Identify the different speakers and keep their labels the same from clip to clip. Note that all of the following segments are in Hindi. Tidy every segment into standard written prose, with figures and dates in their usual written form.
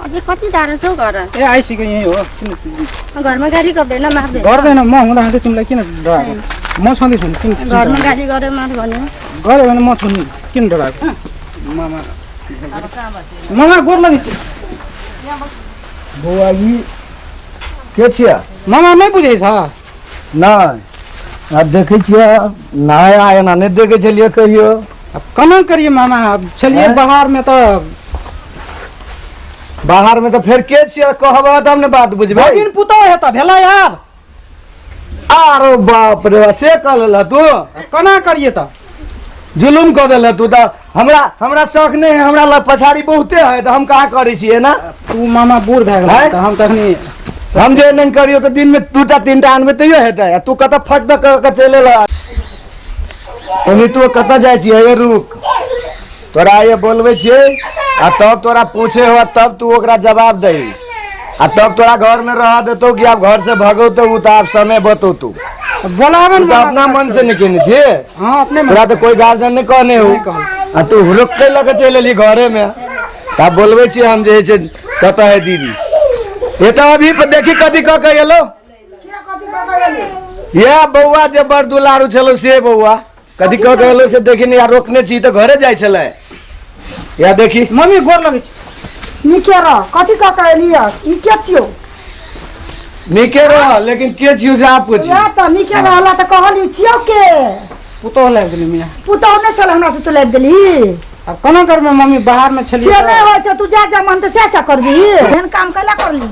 Speaker 1: अझै कति टाढो छौ घर?
Speaker 2: ए आइसक्यो यही हो।
Speaker 1: घरमा गाडी गर्दैन मार्दैन?
Speaker 2: गर्दैन, म हुँदाखेरि तिमीलाई किन डराएको? म छँदैछु किन?
Speaker 1: घरमा गाडी गरे मार भन्यो।
Speaker 2: गऱ्यो भने म छु नि, किन डराएको? मामा मामा गोर लगी
Speaker 3: बौआ ई के छिया?
Speaker 2: मामा नहीं बुझे छ?
Speaker 3: नहीं अब देखे छिया नया आया ना नहीं देखे चलिए कहियो।
Speaker 2: अब कना करिए मामा, अब चलिए बाहर में तो
Speaker 3: फिर के छिया कहबा तब ने बात बुझबे।
Speaker 2: दिन पुतो है त भेला यार।
Speaker 3: आरो बाप रे से कहला तू
Speaker 2: कना करिए त
Speaker 3: जुलुम कर देला तू त हमरा शौक नहीं है, हमरा लग पछाड़ी बहुते है त हम कहाँ करै छिए ना।
Speaker 2: तू मामा बूढ़ भए गेल त हम तखनी
Speaker 3: हम जे नहीं करियो तो दिन में 2टा 3टा आनबे तैयो हेतै। तू कत फट द के चलेला ओनी तू कत जाय छी? हे रुक तोरा ये बोलबे छिए आ तब तोरा पूछे हो तब तू ओकरा जवाब दे आ तब तोरा घर में रह देतो कि आप घर से भगो तो उ त आप समय बतो तू
Speaker 2: बोलावन
Speaker 3: अपना मन से निकलने छे।
Speaker 2: हां अपने
Speaker 3: तोरा तो कोई गार्जियन नहीं कहने हो आ तू रुक के लगे चले ली घरे में ता बोलबे छी हम जे छे कत है दीदी ये तो अभी देखी कथी क के गेलो ये बौआ जे बड़ दुलारू छलो से बौआ कथी क के गेलो से देखी नहीं यार रोकने छी तो घरे जाय छले या देखी
Speaker 2: मम्मी गोर लगे
Speaker 4: निके र कथी क के एलिया ई के छियो?
Speaker 3: निके रह लेकिन के छियो से आप पूछी
Speaker 4: या त निके रहला त कहली छियो के
Speaker 2: पुतो लाग गेली मिया।
Speaker 4: पुतो ने चल हमरा से तू लाग गेली।
Speaker 2: अब कना कर में मम्मी बाहर में छली
Speaker 4: से नहीं होय छ तू जा मन त से करबी एहन काम कैला करली।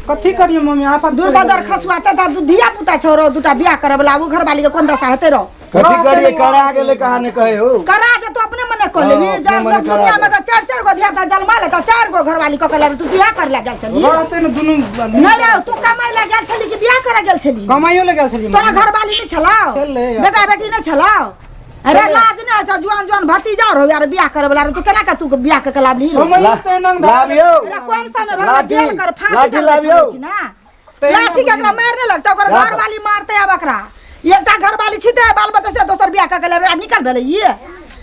Speaker 2: कथी करिए मम्मी आप
Speaker 4: दुर्बदर खसवाते त धिया पुता छोरो दुटा बियाह करबला उ घरवाली के कोन दशा हेते रो
Speaker 3: कथी करिए करा गेले कहा ने कहे हो
Speaker 4: करा जे तू अपने मने कर लेबी। जब दुनिया में त 4 गो धिया पुता जन्मा ले त 4 गो घरवाली क के तू बियाह कर ले गेल छली।
Speaker 2: रहते न दुनु
Speaker 4: नहीं रे तू कमाई ले गेल छली कि बियाह करे गेल छली?
Speaker 2: कमाइयो ले गेल छली।
Speaker 4: तोरा घरवाली नहीं छलाओ बेटा बेटी नहीं छलाओ? अरे लाज नहीं छ जुआन जुआन भतीजा हो यार बियाह करे वाला तू केना का तू बियाह के लाबली?
Speaker 3: लाबियो
Speaker 4: अरे कौन सा में भगा जेल कर फांसी
Speaker 3: लाबियो
Speaker 4: ना लाठी के एकरा मारने लगता ओकर घरवाली मारते अब एकरा एकटा घरवाली छिते बाल बच्चा से दोसर बियाह के ले निकल भेले ये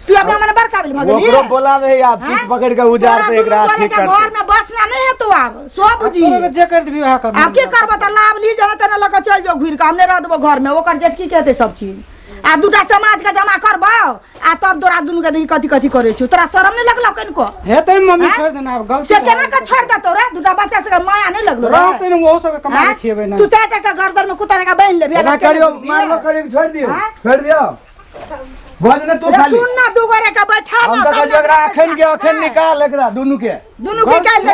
Speaker 4: तू अपना मन बड़का बिल भगली
Speaker 3: ओकरो बोला रहे आप ठीक पकड़ के उजार से एकरा ठीक कर
Speaker 4: घर में बसना नहीं है तो अब सो बुझी
Speaker 2: जे कर बियाह कर
Speaker 4: अब की करब त लाभ ली जने तने लग चल जो घुर के हमने रह देबो घर में ओकर जेठ की कहते सब चीज आ दुटा समाज के जमा करबो आ तब दोरा दुनु के कथी कथी करे छु तोरा शरम नहीं लगलो कनको
Speaker 2: हेतै मम्मी छोड़ देना अब गलती
Speaker 4: से केना के छोड़ दे तोरा दुटा बच्चा से माया नहीं लगलो
Speaker 2: रहते न वो सब कमा के खिएबे ना
Speaker 4: तू 4 टका गर्दन में कुत्ता का बांध ले
Speaker 3: ना करियो मारलो करियो छोड़ दियो बोल ने तू खाली
Speaker 4: सुन ना दू गोरे का बैठा
Speaker 3: हम
Speaker 4: ना
Speaker 3: त जगरा अखन निकाल एकरा दुनु के
Speaker 4: निकाल दे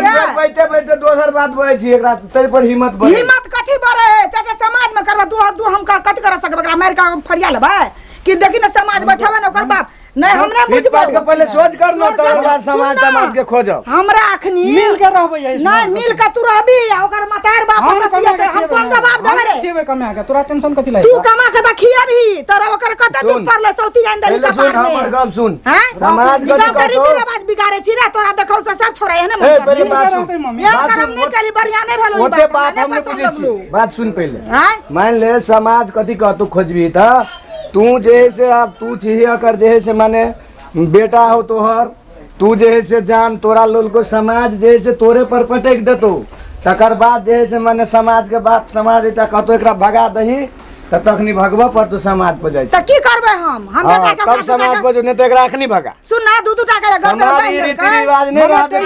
Speaker 4: ना
Speaker 3: बैठे बैठे दोसर बात बोले छी एकरा तेरे पर हिम्मत बढ़े
Speaker 4: हिम्मत कथी बढ़े चटे समाज में करबा तू हम कथी कर सकबे एकरा मार का फरिया लेबे कि देखी ना समाज बैठावे ना ओकर बाप नहीं हमरा बुझ बात
Speaker 3: के पहले सोच कर लो तब बाद समाज के खोजो
Speaker 4: हमरा अखनी
Speaker 2: मिल के रहबे ऐसे
Speaker 4: नहीं मिल के तू रहबी ओकर मतार बाप के सियते हम कौन जवाब देबे रे
Speaker 2: खिएबे कमा के तोरा टेंशन कथि लाई
Speaker 4: तू कमा के त खियाबी तोरा ओकर कत तू पड़ले सौती अंदर का
Speaker 3: सुन हमर गप सुन
Speaker 4: समाज के करी दी आवाज बिगाड़े छी रे तोरा देखौ से सब छोरा है ना
Speaker 3: ए पहले बात
Speaker 2: रहते
Speaker 3: सुन
Speaker 2: मम्मी
Speaker 4: यार करम नहीं करी बढ़िया नहीं भेलो
Speaker 3: ओते बात हम नहीं बुझे छी बात सुन पहले मान ले समाज कथि कह तू खोजबी त तू जैसे अब तू चाहिए कर जैसे माने बेटा हो तोहर तू जैसे जान तोरा लोल को समाज जैसे तोरे पर पटक देतो तकर बाद जैसे माने समाज के बात समाज इटा कहतो एकरा भगा दही त तखनी भगवा पर तो समाज पर जाय
Speaker 4: त की करबे हम बेटा के
Speaker 3: तब समाज पर जो नहीं तो एकरा अखनी भगा
Speaker 4: सुन ना दू टका के गर्दन
Speaker 3: समाज रीति रिवाज नहीं रहते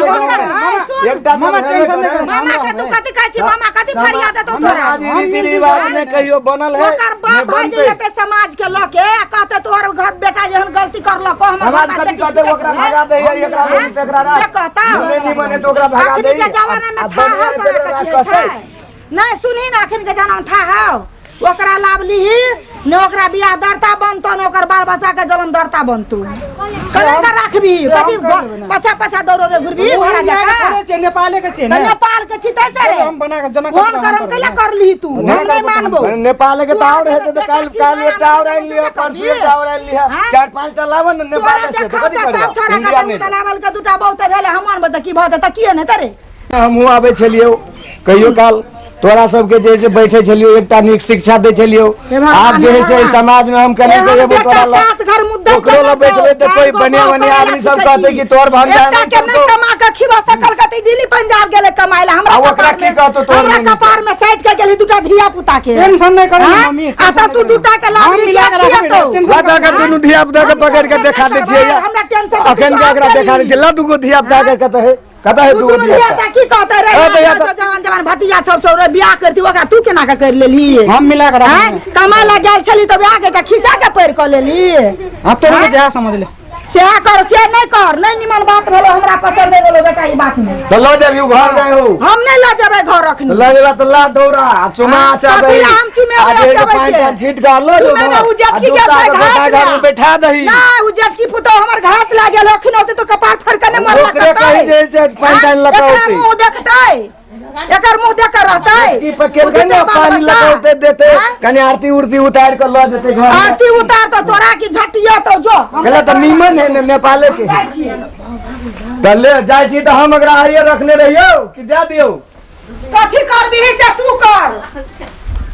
Speaker 3: एकटा
Speaker 2: मामा टेंशन नहीं कर
Speaker 4: मामा के तू कथि कहै छी मामा कथि फरियाद देतो तोरा
Speaker 3: समाज रीति रिवाज ने कहियो बनल है
Speaker 4: ओकर बाप भाई जेते समाज के लके कहते तोहर घर बेटा जहन गलती करलो को हम
Speaker 3: समाज कथि कहते ओकरा भगा दे एकरा एकरा
Speaker 4: से कहता
Speaker 3: नहीं माने तो ओकरा भगा दे
Speaker 4: के जमाना में था नहीं सुनी ना अखन के जमाना था हां ओकरा लाभ लीही न ओकरा बियाह दरता बनतो न ओकर बाल बच्चा के जन्म दरता बनतो कलेंडर रखबी कथि पछा पछा दौड़ो रे घुरबी भरा जाका
Speaker 2: करे छे नेपाले के छे ना
Speaker 4: नेपाल के छितै से रे
Speaker 2: हम बना के जना
Speaker 4: कोन करम कैला कर ली तू हम नहीं मानबो
Speaker 3: नेपाल के ताव हेते त काल एकटा और आइल लिया परसू एकटा और आइल लिया 4-5 टा लावन नेपाल से कथि कर इंडिया ने
Speaker 4: लावल के दूटा बहुते भेले हम मानब त की भत त की ने तरे
Speaker 3: हम आबै छलियो कहियो काल तोरा सबके जैसे बैठे छलियो एकटा नीक शिक्षा दे छलियो आप जे है से समाज में हम कने के एबो तोरा ला ओकरो ला बैठबे त कोई बने बने आदमी सब कहते कि तोर भान जाने
Speaker 4: के नहीं कमा के खिबा सकल के दिल्ली पंजाब गेले कमाइला हमरा
Speaker 3: ओकरा की कहतो तोर
Speaker 4: कपार में साइड के गेली दुटा धिया पुता के
Speaker 2: टेंशन नहीं करो मम्मी
Speaker 4: आता तू दुटा के लाभ मिला के
Speaker 3: लगा के दुनु धिया पुता के पकड़ के देखा दे छियै
Speaker 4: हमरा टेंशन
Speaker 3: अखन के एकरा देखा दे छियै ला दुगो धिया पुता के कहता है दुगो धिया पुता
Speaker 4: की कहते रे जवान जवान भतीजा सब सब बियाह करती ओकरा तू केना के कर लेली
Speaker 2: हम मिला के
Speaker 4: कमाई ला गेल छली त बियाह के खिसा के पैर क लेली
Speaker 2: अब तोरे के जा समझ ले
Speaker 4: से कर से नहीं कर नहीं निमन बात भेलो हमरा पसंद नहीं भेलो बेटा ई बात में
Speaker 3: तो लो जब घर गए हो
Speaker 4: हम नहीं ला जेबे घर रखनी
Speaker 3: ला जेबा तो ला दौड़ा चुमा चाबे
Speaker 4: हम चुमे
Speaker 3: आज छीट का लो जो
Speaker 4: उजट की
Speaker 3: घर में बैठा दही
Speaker 4: ना उजट की पुतो हमर घास लागल रखन होते तो कपार फड़कने मर
Speaker 3: ओकरे कहि जे से पानी लगाउते
Speaker 4: मुंह देखतै एकर मुंह देख कर रहतै
Speaker 3: की पकेल गने पानी लगाउते देते कने आरती उड़ती उतार के लो देते घर
Speaker 4: आरती उतार तो तोरा की झटिया तो जो
Speaker 3: कहला त नीमन है नेपाले के तले जाय छी त हम एकरा आइए रखने रहियो कि जा दियो
Speaker 4: कथि करबी से तू कर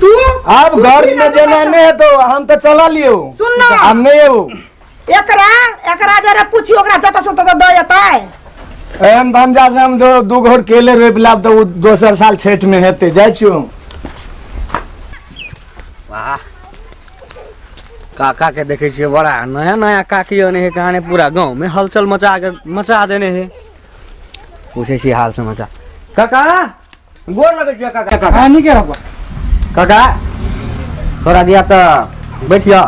Speaker 4: तू
Speaker 3: अब घर में जेना नहीं है तो हम तो चला लियो
Speaker 4: सुन ना
Speaker 3: हम नहीं हो
Speaker 4: एकरा जरा पूछी ओकरा जता सो त द जतै
Speaker 3: एहन भंजा से हम दो घर केले रोप लाब तो दोसर साल छठ में हेते जाय छियो
Speaker 5: वाह काका के देखे छिए बड़ा नया नया काकी ने है कहानी पूरा गांव में हलचल मचा देने है पूछे छी हाल समाचार काका गोर लगे छिए काका
Speaker 2: हां नहीं के रखबा
Speaker 5: काका थोड़ा दिया तो बैठिया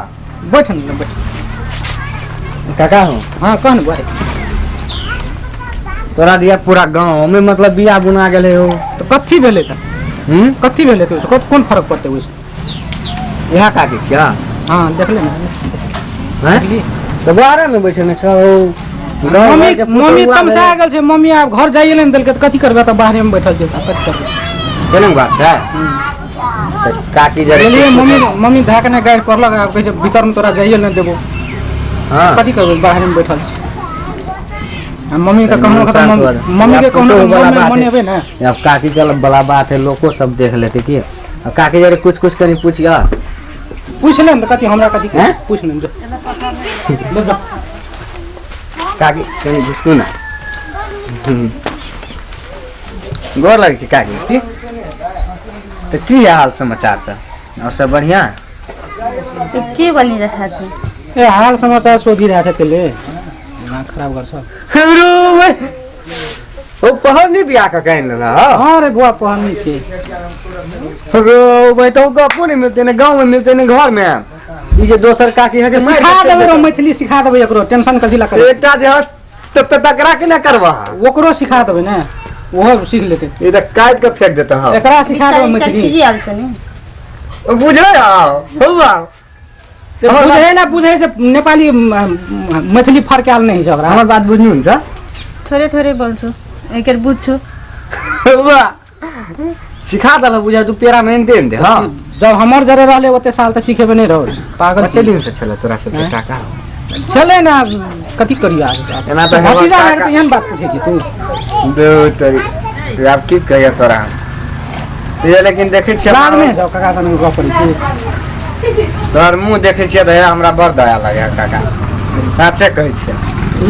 Speaker 2: बैठ न बैठ
Speaker 5: काका हो
Speaker 2: हां कहन भाई
Speaker 5: तोरा दिया पूरा गांव में मतलब बिया बुना गेले हो
Speaker 2: तो कथि भेले त कथि भेले त उसको कौन फर्क पड़ते उस
Speaker 5: यहाँ काकी छिया
Speaker 2: हां देख ले
Speaker 5: हैं तो बाहर में बैठे न छौ
Speaker 2: मम्मी तमसा गेल छै मम्मी आब घर जाइए न देल के कथि करबे त बाहर में बैठल जेता कथि करबे
Speaker 5: केना बात है तो काकी जरे
Speaker 2: मम्मी धाकने गाय पड़लक आब कहे भीतर में तोरा जाइए न देबो
Speaker 5: हां
Speaker 2: कथि करबे बाहर में बैठल छी मम्मी का कहनो खत्म मम्मी के कहनो मनेबे ना
Speaker 5: अब काकी के बड़ा बात है लोगो सब देख लेते कि अब काकी जरे कुछ कनी पूछिया
Speaker 2: पूछ ले न कथि हमरा कथि पूछ ले जो
Speaker 5: काकी कनी बुझतू ना गोर लगे छी काकी ठीक तो की हाल समाचार त और सब बढ़िया
Speaker 1: तो के बनी रखा छै
Speaker 2: ए हाल समाचार सोधी रहा छै तेले ना खराब कर सब
Speaker 5: ओ पहनी बिया का कहन ना
Speaker 2: हां रे बुआ पहनी छी
Speaker 5: रो भाई तो गपो नहीं मिलते ने गांव में मिलते ने घर में ई जे दोसर काकी है
Speaker 2: सिखा देबे रो मैथिली सिखा देबे एकरो टेंशन कथि ला करे
Speaker 5: एकटा जे तब तकरा के ना करवा
Speaker 2: ओकरो सिखा देबे ना ओहो सीख लेते
Speaker 5: ये तो काट के फेंक देता हां
Speaker 2: एकरा सिखा देबे मैथिली
Speaker 1: सीखी आल छै ने
Speaker 5: बुझले होवा
Speaker 2: बुझे ना बुझे से नेपाली मैथिली फर्क आल नहीं छै ओकरा
Speaker 5: हमर बात बुझनु हुन्छ
Speaker 1: थोड़े थोड़े बोल्छु एकर बुझछु
Speaker 5: होवा सिखा दला बुझा तू पेरा मेनते न हां
Speaker 2: जब हमर जरे रहले ओते साल त सिखेबे नहीं रहो पागल
Speaker 5: कते दिन से चला तोरा से टाका
Speaker 2: चले ना कथि करिया
Speaker 5: एना त
Speaker 2: भतीजा है त एहन बात पूछे छी तू
Speaker 5: दो तरी आप की कहिया तोरा ये लेकिन देखे छ
Speaker 2: बाद में जाओ काका सन गप करी छी
Speaker 5: तोर मुंह देखे छ त हमरा बड़ दया लागे काका साचे कहै छ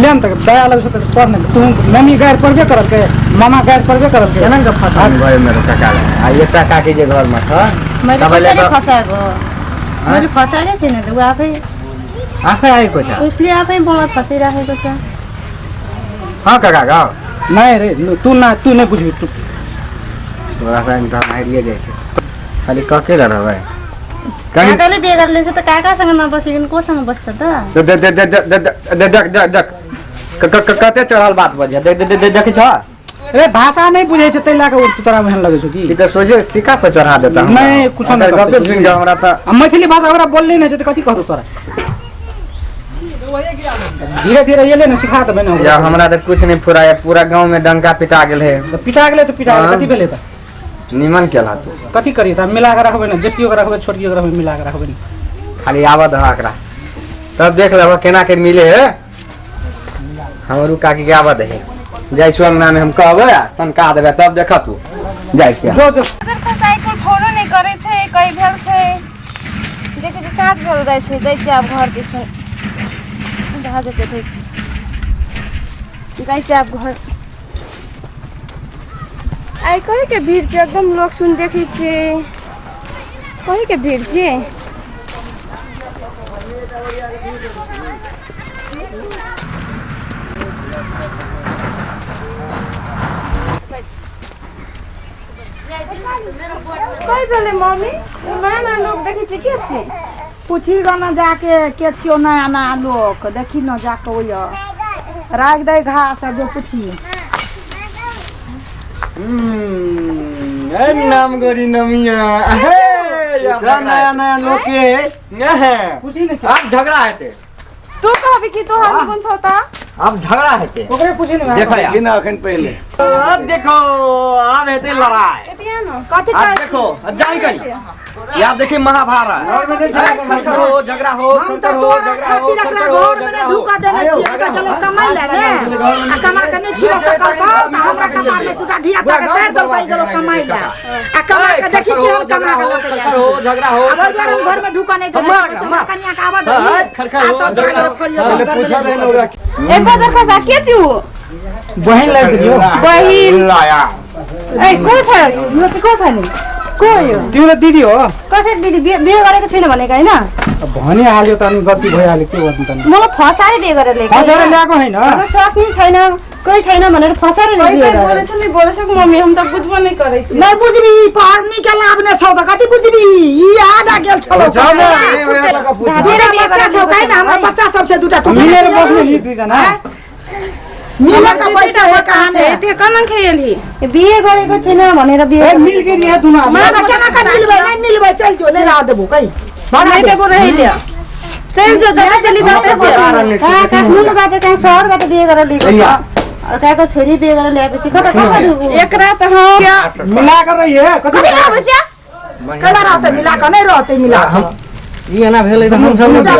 Speaker 2: लेन तक दया लग से तोर ने तू मम्मी गायर परबे करल के मामा गायर परबे करल के
Speaker 5: एना के फसा भए मेरो काका आ ये काका के जे घर में छ
Speaker 1: मैले कसरी फसाएको मैले फसाएकै छैन त उ
Speaker 5: आफै आएको छ
Speaker 1: उसले आफै मलाई फसाइराखेको छ
Speaker 5: हां काका गा
Speaker 2: नहीं रे तू नहीं बुझबी चुप
Speaker 5: तोरा से त मारिए जाय छ खाली कके रहबै
Speaker 1: काकाले बिहे गर्लेछ त काकासँग नबसिकन कोसँग बस्छ त
Speaker 5: देख कते चढ़ल बात बजे देखै छ
Speaker 2: रे भाषा नहीं बुझे छै तै लाके तोरा में लगे छ की
Speaker 5: ई त सोचे सिक्का पे चढ़ा देता
Speaker 2: नहीं कुछ नहीं
Speaker 5: गपे सुन के हमरा त
Speaker 2: मैथिली भाषा हमरा बोलले नहीं छै त कथि कहू तोरा धीरे धीरे ये ले न सिखा देबे न
Speaker 5: या हमरा त कुछ नहीं फुराया पूरा गांव में डंका पिटा गेल है
Speaker 2: त पिटा गेले त पिटा गेले कथि भेले त
Speaker 5: निमन केला तू
Speaker 2: कथि करी त मिला के रखबे न जेठियो के रखबे छोटियो के रखबे मिला के रखबे
Speaker 5: खाली आवाज हकरा तब देख लेबो केना के मिले है हमरू काकी के आवाज है जाय छु अंगना में हम कहबे तनका देबे तब देख तू जाय छै
Speaker 2: जो
Speaker 1: करे छै कई भेल छै देखे छै 7 भेल जाइ छै जाइ छै आब घर दिस जहाँ जेते देख जाइ छै आब घर आई कहे के भीड़ छै एकदम लोग सुन देखै छै कहे के भीड़ छै कई भेले मम्मी नया लोग देखै छै के छै
Speaker 4: पूछी गना जाके के छियो नया नया लोग देखी न जाके ओय राख दे घास जो पूछी
Speaker 5: ए नाम गरी नमिया
Speaker 3: नया नया लोग के
Speaker 2: पूछी ने
Speaker 5: अब झगड़ा हेते
Speaker 1: तू कहबी कि तो हम कोन छोता
Speaker 5: अब झगड़ा हेते
Speaker 2: ओकरे पूछी ने
Speaker 5: देखो यार
Speaker 3: कि ना अखन पहले
Speaker 5: अब देखो अब हेते लड़ाई
Speaker 1: एतिया न
Speaker 4: कथि
Speaker 5: अब देखो अब जाई करी या देखिए महाभारत खलखल हो झगड़ा हो खलखल हो झगड़ा हो खलखल हो झगड़ा हो
Speaker 4: ढुका देने छियै त चलो कमाई ले ने आ कमा के नहीं खियो सकल त हमरा कमा में तू धिया पुता के सर दलवाई गेलो कमाई ले आ कमा के देखी कि हम कमा के लेके
Speaker 5: खलखल हो झगड़ा हो
Speaker 4: अब हम घर में ढुका नहीं देने छियै कन्या का आवाज
Speaker 5: खलखल हो झगड़ा हो
Speaker 3: पहले पूछा रहे ना ओकरा
Speaker 1: ए बाजार खसा के छु
Speaker 2: बहन लाग दियो
Speaker 1: बहिन
Speaker 3: लाया
Speaker 1: ए को छ यो चाहिँ को छ नि को यो
Speaker 2: तिम्रो दिदी हो
Speaker 1: कसै दिदी बिहे गरेको छैन भनेको हैन
Speaker 2: भनि हाल्यो त अनि गल्ती भइहाल्यो के गर्नु त
Speaker 1: मलाई फसारे बिहे गरेर ल्याएको
Speaker 2: फसाएर ल्याएको हैन
Speaker 1: अब सक्ने छैन कोही छैन भनेर फसारे बिहे गरेर बोलेछ मम्मी हम त बुझबो नै करै छी
Speaker 4: नहीं बुझबी पढ़नी के लाभ ने छौ त कथि बुझबी ई आला गेल छौ तेरा बच्चा छौ काहे न हमर बच्चा सब छै दुटा तू
Speaker 2: मिलेर बस्नु नि दुई जना
Speaker 4: मिला का पैसा है कहां से
Speaker 1: त्यो कन खेली बिहे गरेको छैन भनेर बिहे
Speaker 2: मिल के रिया दुना
Speaker 4: मामा केना का मिलबै नहीं मिलबै चल जो नहीं रह देबो कई
Speaker 1: नहीं देबो रहि लिया चल जो जता चली जाते से काठमाडौँ बाटे त्यहाँ शहरबाट बिहे गरेर ल्याएको छ त्यहाँको छोरी बिहे गरेर ल्याएपछि कता कसरी एक रात हम
Speaker 2: मिला कर रही है
Speaker 4: कथि लाबस्या कला रहते मिला का नहीं रहते मिला
Speaker 5: ये ना भेलै त हम सब
Speaker 4: दुटा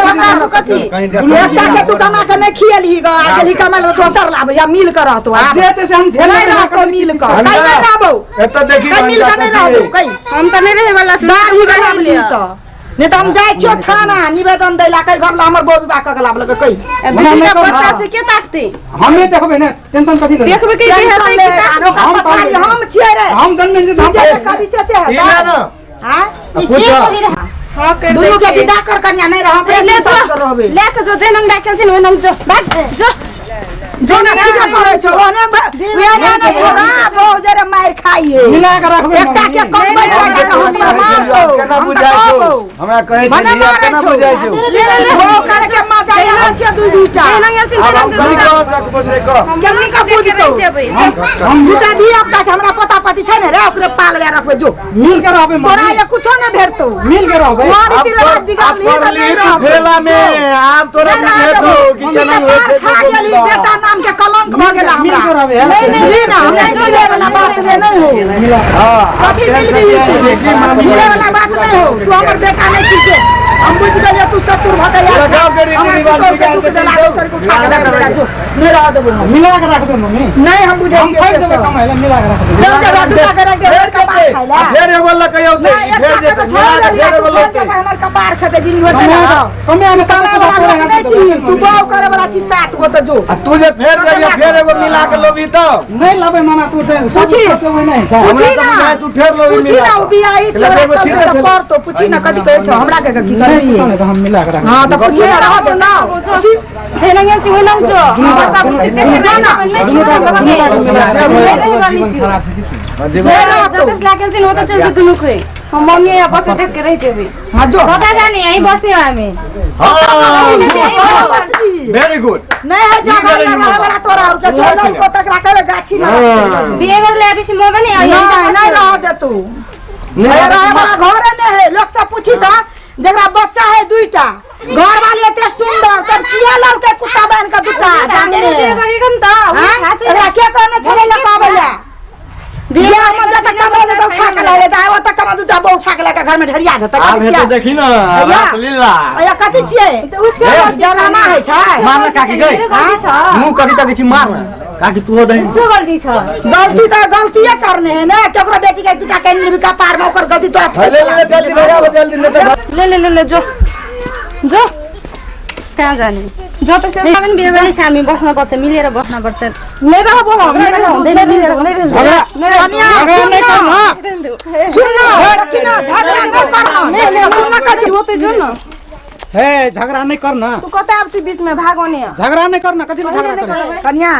Speaker 4: बच्चा सब कथि एकटा के तू कमा के नहीं खियली ग आगली कमा लो दोसर लाब या मिल कर रहतो
Speaker 2: जेते से हम
Speaker 4: नहीं
Speaker 2: झेला
Speaker 4: रहतो मिल कर कई नहीं रहबो
Speaker 3: एत देखी
Speaker 4: कई मिल कर नहीं रहतो कई
Speaker 1: हम त नहीं रहे वाला छी
Speaker 4: दाही गला मिल त नहीं तो हम जाय छियो थाना निवेदन दैला कई घर ला हमर बौ विवाह क लाब लगे कई
Speaker 1: दुटा बच्चा से के ताकते
Speaker 2: हमें देखबे ना टेंशन कथि ले
Speaker 1: देखबे के बिहे हेतै कि
Speaker 4: हम छियै रे
Speaker 2: हम जन्मे से
Speaker 4: हम कभी से है
Speaker 3: ई ना ना
Speaker 4: हां
Speaker 1: ई के करि रहा हां के
Speaker 4: दुनु के विदा कर कन्या नहीं रह
Speaker 1: ले
Speaker 4: रहबे
Speaker 1: ले के जो जेनम डाकल छिन ओनम जो बात जो
Speaker 4: जो ना किसे करे छो ओने वे ना छोरा बहुत जरे मार खाइए
Speaker 2: मिला के रखबे
Speaker 4: एकटा के कम बच्चा के हमरा मार दो
Speaker 3: केना बुझाइ छौ हमरा कहै छी केना बुझाइ छौ
Speaker 4: ले वो कर के मजा आइला छै दुई दुईटा
Speaker 1: जेनम यासिन
Speaker 3: हम गली
Speaker 1: जेनम
Speaker 3: कह सकबो से कह
Speaker 4: केनी का बुझतो
Speaker 2: हम
Speaker 4: दुटा धिया पुता छै हमरा पता पति छै ने रे ओकरे पालवे रखबे जो
Speaker 2: मिल के रहबे
Speaker 4: तोरा ये कुछो न भेटतो
Speaker 2: मिल के रहबे
Speaker 4: मारी तिरवा बिगाड़ ली
Speaker 3: फेला में आप तोरा भेटो कि केना होय छै
Speaker 4: खा गेली बेटा नाम के कलंक भ गेला
Speaker 2: मिल के
Speaker 4: हमरा
Speaker 2: रहबे
Speaker 4: नहीं नहीं ना हम नहीं मिले वाला बात में नहीं हो
Speaker 2: मिला
Speaker 3: हां
Speaker 4: कथी मिले वाला बात नहीं हो तू हमर बेटा नहीं छी हम बुझ गए तू सत्तुर भटैया
Speaker 3: लगाओ के रीति रिवाज निकाल के
Speaker 4: दोसर को उठा के ले जो नहीं रह देबो
Speaker 2: मिला के रखबे मम्मी
Speaker 4: नहीं हम बुझे
Speaker 2: हम फाइट देबे कमाइला मिला के रखबे
Speaker 4: ले जा दूटा करे के का पास खाइला
Speaker 3: फेर एगो लकयौ ते फेर जे मिला के फेर एगो लकयौ
Speaker 4: हमर कपार खते दिन होते ना
Speaker 2: कमे आने सब
Speaker 4: नहीं छी तू बाव करे वाला छी 7 गो तो जो
Speaker 3: आ तू जे फेर जे फेर एगो मिला के लोबी तो
Speaker 2: नहीं लबे मामा तू
Speaker 4: पूछी
Speaker 2: नहीं छै
Speaker 4: पूछी
Speaker 3: हमरा
Speaker 4: ना
Speaker 3: तो तू फेर लोबी
Speaker 4: पूछी
Speaker 3: मिला
Speaker 4: ना उ बियाही छोरा कब पर तो पूछी ना कथि कहै छ हमरा के की करबी
Speaker 2: हम मिला के रख
Speaker 4: हां तो पूछी ना रह दे ना पूछी
Speaker 1: जेनम यासिन ओनम जो बच्चा बुझे के जाना जब लागल छिन होता चल दुनु के हम मम्मी या बच्चा देख के रह जेबे
Speaker 4: हां जो
Speaker 1: पता जानी यहीं बसने हमें
Speaker 5: वेरी गुड
Speaker 4: नहीं है जा वाला तोरा और के छोड़ को तक रखे गाछी ना
Speaker 1: बिहे कर ले अभी मो बने
Speaker 4: नहीं नहीं रह दे तू नहीं रह वाला घर ने है लोग सब पूछी था जकरा बच्चा है दुईटा घर वाले एते सुंदर तब किया ललके कुत्ता बन के दुटा जाने
Speaker 1: बिहे करिकन त
Speaker 4: एकरा के कहने छले लगावेला बिया में जत कमा दे तो उठा के ले दे ओ तक कमा दुटा बहु उठा के लेके घर में ढरिया देता
Speaker 5: आब हे तो देखी ना रासलीला
Speaker 4: अया कथि छियै उसके जनाना है छै
Speaker 5: मारना काकी गई मुंह कथि तक छी मारना काकी तू हो दे
Speaker 1: इसको गलती छ
Speaker 4: गलती तो गलती करने है ना केकरो बेटी के पिता के निर्विका पार में ओकर गलती तो
Speaker 3: ले जल्दी भगा जल्दी नहीं तो
Speaker 1: ले जो कहाँ जाने जो त पनि बिहे गरी हामी बस्न पर्छ मिलेर बस्न पर्छ मेरो हुँदैन मिलेर
Speaker 4: सुन किन झगडा नगर्नु सुन्न कति होते जुन
Speaker 2: हे झगड़ा नहीं करना
Speaker 1: तू कता आपसी बीच में भागोने
Speaker 2: झगड़ा नहीं करना कथी झगड़ा करे
Speaker 4: कन्या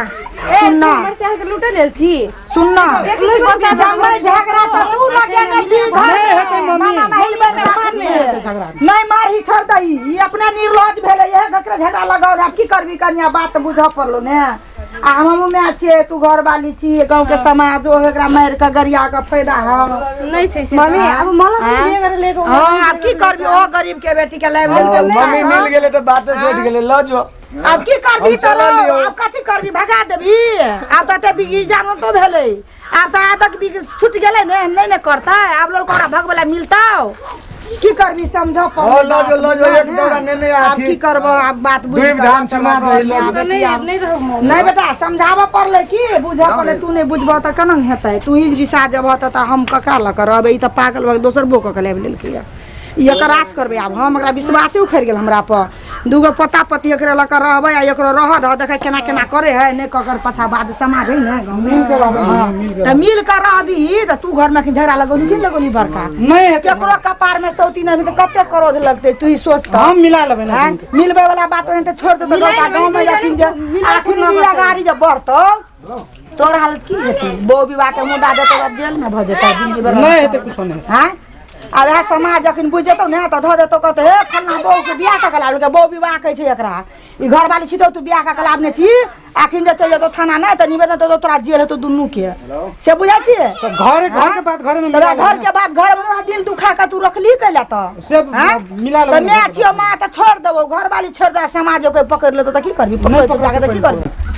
Speaker 1: सुन्न चाहे लुटे लेल छी
Speaker 4: सुन्न
Speaker 1: एकलै बच्चा
Speaker 4: जम्मै झगडा त तू लटेने छी
Speaker 2: नहीं हेतै मम्मी
Speaker 4: हिलबे न मारने नहीं मारही छोड़ दई ई अपना निर्लज भेलै है ककरा झगड़ा लगाउ रा की करबी कन्या बात बुझ पड़लो ने आ हम में छे तू घर वाली छी गांव के समाज ओ एकरा मार के गरिया के फायदा है
Speaker 1: नहीं छै मम्मी अब मलाई बिहे गरेर लेको
Speaker 4: हां अब की करबी ओ गरीब के बेटी के लाइव लेल के
Speaker 3: मम्मी मिल गेले तो बातें सेट गेले ल जो
Speaker 4: अब की करबी चलो अब कथी करबी भगा देबी अब त बिगी जानो तो भेलै अब त आदक भी छूट गेलै ने नहीं ने करता अब लोग कोरा भगवला मिलताओ की करबी समझो
Speaker 3: ओ ल जो एक दौड़ा ने
Speaker 4: अब
Speaker 3: आथी
Speaker 4: की करबो अब बात बुझ
Speaker 3: दुई धाम सीमा धरि ल
Speaker 1: नहीं रहू
Speaker 4: नहीं बेटा समझावा पड़ले की बुझा पड़ले तू नहीं बुझबो त केना हेतै तू ही रिसा जब त हम ककरा ल करब ई त पागल भ दोसर बो क लेब लेल के ये करास करबे अब हम एकरा विश्वासे उखड़ गेल हमरा पर दूगो पता पति एकरा ल कर रहबे आ एकरो रह द देखे केना केना करे है ने ककर पछा बाद समाज है ना गांव में त मिल कर रहबी त तू घर में कि झगड़ा लगोली कि लगोली बड़का
Speaker 2: नहीं हेतै
Speaker 4: केकरो कपार में सौती नहीं त कते क्रोध लगते तू ही सोच त
Speaker 2: हम मिला लेबे ना
Speaker 4: मिलबे वाला बात नहीं त छोड़ दे तो गांव में यकीन जे आखिर में गाड़ी जब बढ़तो तोर हालत की हेतै बो विवाह के मुद्दा देतो जेल में भ जेतै जिंदगी भर
Speaker 2: नहीं हेतै कुछ नहीं
Speaker 4: हां अब है समाज जखन बुझ जेतौ ने त ध देतो कहते हे फल्ला बहू के बियाह का कला के बहू विवाह कहै छै एकरा ई घर वाली छी तू बियाह का कला अपने छी आखिन जे चल जेतो थाना नै त निवेदन तो तोरा जेल हेतौ दुन्नु के से बुझै छी
Speaker 2: तो घर के बात घर में
Speaker 4: तोरा घर के बात घर में दिल दुखा के तू रखली कैला त
Speaker 2: सब मिला
Speaker 4: त मैं छियो मां त छोड़ देबो घर वाली छोड़ दे समाज कोई पकड़ लेतो त की करबी पकड़ तो जाके त की करबी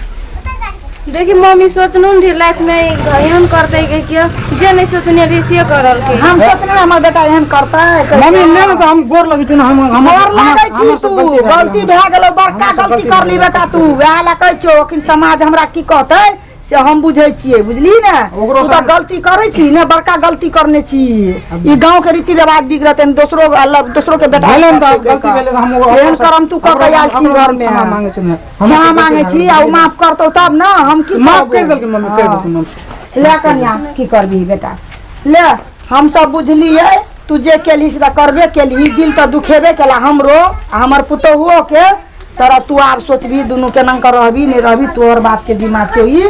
Speaker 1: देखि मम्मी सोचनु नि लाइफ में एहन करतै के जे नहीं सोचने रिसियो करल के
Speaker 4: हम सोचने हमर बेटा एहन करता है
Speaker 2: मम्मी ले ना तो हम गोर लगी तू हम
Speaker 4: और लागै छी तू गलती भए गेलो बड़का गलती करली बेटा तू वएह ला कहै छो कि समाज हमरा की कहतै से हम बुझै छियै बुझली ने तू त गलती करै छी ने बड़का गलती करने छी ई गांव के रीति रिवाज बिगड़ते दोसरो अलग दोसरो के बेटा
Speaker 2: गलती भेले हम
Speaker 4: एहन करम तू कर आयल छी घर में
Speaker 2: मांगे छी
Speaker 4: क्षमा मांगे छी आ माफ करतौ तब ना हम की
Speaker 2: माफ कर देलके मम्मी कर देलके मम्मी
Speaker 4: ले कन्या की करबी बेटा ले हम सब बुझलिए तू जे केली से करबे केली दिल तो दुखेबे केला हमरो हमर पुतहुओ के तोरा तू आप सोचबी दुनू केना कर रहबी नहीं रहबी तोहर बात के दिमाग छै ई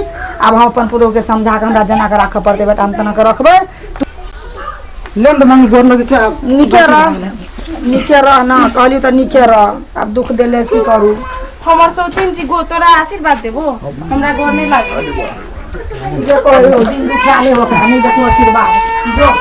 Speaker 4: अब हम अपन पुतहु के समझा के हमरा जना के राख पड़ते बेटा हम तना के रखबे
Speaker 2: ले तो मम्मी गोर लगी छ
Speaker 4: निके रह ना कहली त निके रह अब दुख देले की करू
Speaker 1: हमर सौतीन छी गो तोरा आशीर्वाद देबो हमरा गोर नहीं लागे
Speaker 4: जे कहलियो दिन दुखा ले ओकरा नहीं देखो आशीर्वाद जो